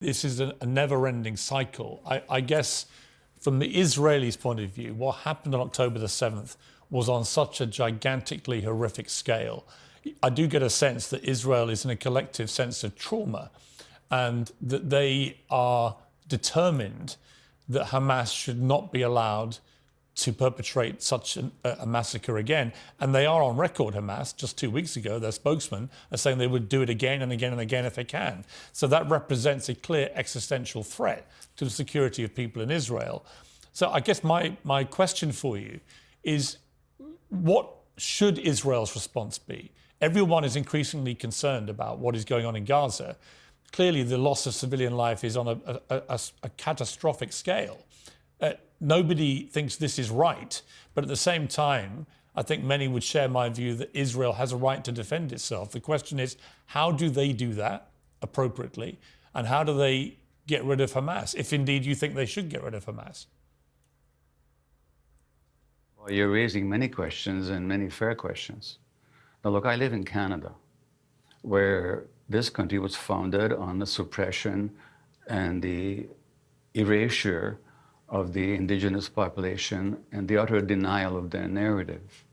This is a never-ending cycle. I guess from the Israelis' point of view, what happened on October the 7th was on such a gigantically horrific scale. I do get a sense that Israel is in a collective sense of trauma and that they are determined that Hamas should not be allowed to perpetrate such a massacre again. And they are on record, Hamas, just 2 weeks ago, their spokesman, are saying they would do it again and again and again if they can. So that represents a clear existential threat to the security of people in Israel. So I guess my question for you is, what should Israel's response be? Everyone is increasingly concerned about what is going on in Gaza. Clearly, the loss of civilian life is on a catastrophic scale. Nobody thinks this is right, but at the same time, I think many would share my view that Israel has a right to defend itself. The question is, how do they do that appropriately, and how do they get rid of Hamas, if indeed you think they should get rid of Hamas? Well, you're raising many questions and many fair questions. Now, look, I live in Canada, where this country was founded on the suppression and the erasure of the indigenous population and the utter denial of their narrative.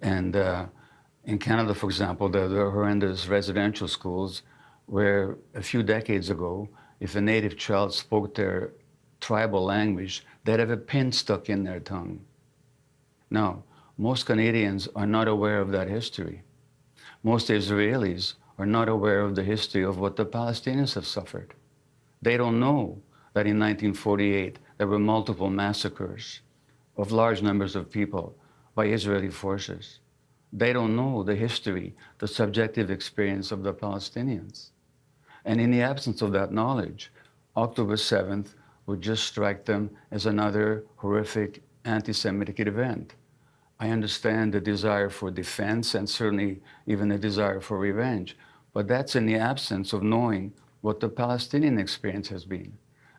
And in Canada, for example, there are horrendous residential schools where a few decades ago, if a native child spoke their tribal language, they'd have a pin stuck in their tongue. Now, most Canadians are not aware of that history. Most Israelis are not aware of the history of what the Palestinians have suffered. They don't know that in 1948, there were multiple massacres of large numbers of people by Israeli forces. They don't know the history, the subjective experience of the Palestinians. And in the absence of that knowledge, October 7th would just strike them as another horrific anti-Semitic event. I understand the desire for defense and certainly even a desire for revenge, but that's in the absence of knowing what the Palestinian experience has been.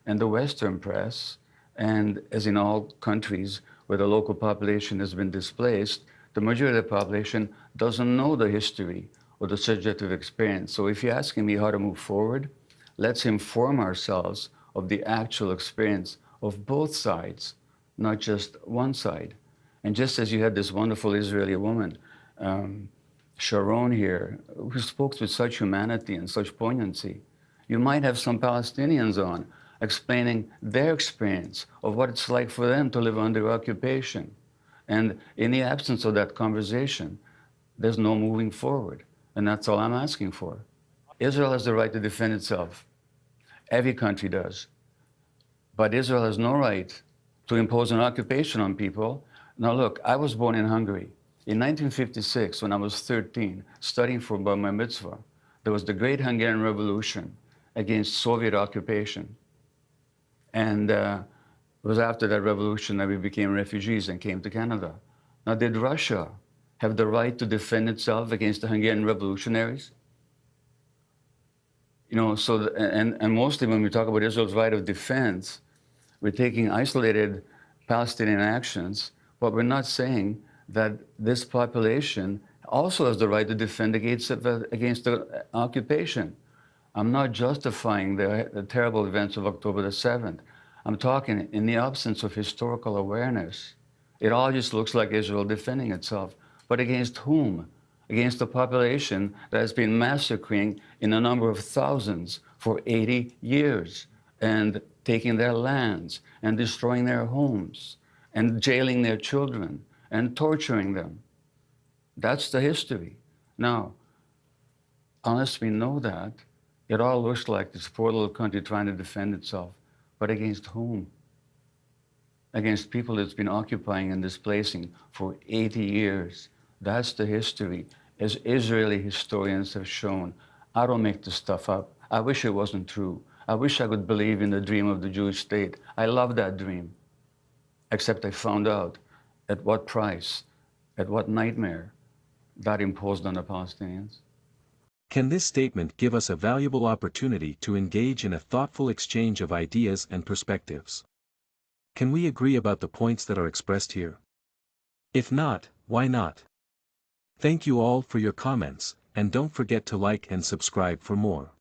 And the Western press, and as in all countries where the local population has been displaced, the majority of the population doesn't know the history or the subjective experience. So if you're asking me how to move forward, let's inform ourselves of the actual experience of both sides, not just one side. And just as you had this wonderful Israeli woman, Sharon here, who spoke with such humanity and such poignancy, you might have some Palestinians on explaining their experience of what it's like for them to live under occupation. And in the absence of that conversation, there's no moving forward. And that's all I'm asking for. Israel has the right to defend itself. Every country does. But Israel has no right to impose an occupation on people. Now look, I was born in Hungary. In 1956, when I was 13, studying for Bar Mitzvah, there was the Great Hungarian Revolution against Soviet occupation. And it was after that revolution that we became refugees and came to Canada. Now, did Russia have the right to defend itself against the Hungarian revolutionaries? You know, so, and mostly when we talk about Israel's right of defense, we're taking isolated Palestinian actions, but we're not saying that this population also has the right to defend against the occupation. I'm not justifying the terrible events of October the 7th. I'm talking in the absence of historical awareness. It all just looks like Israel defending itself. But against whom? Against the population that has been massacring in a number of thousands for 80 years and taking their lands and destroying their homes and jailing their children and torturing them. That's the history. Now, unless we know that, it all looks like this poor little country trying to defend itself. But against whom? Against people it's been occupying and displacing for 80 years. That's the history, as Israeli historians have shown. I don't make this stuff up. I wish it wasn't true. I wish I could believe in the dream of the Jewish state. I love that dream. Except I found out at what price, at what nightmare that imposed on the Palestinians. Can this statement give us a valuable opportunity to engage in a thoughtful exchange of ideas and perspectives? Can we agree about the points that are expressed here? If not, why not? Thank you all for your comments, and don't forget to like and subscribe for more.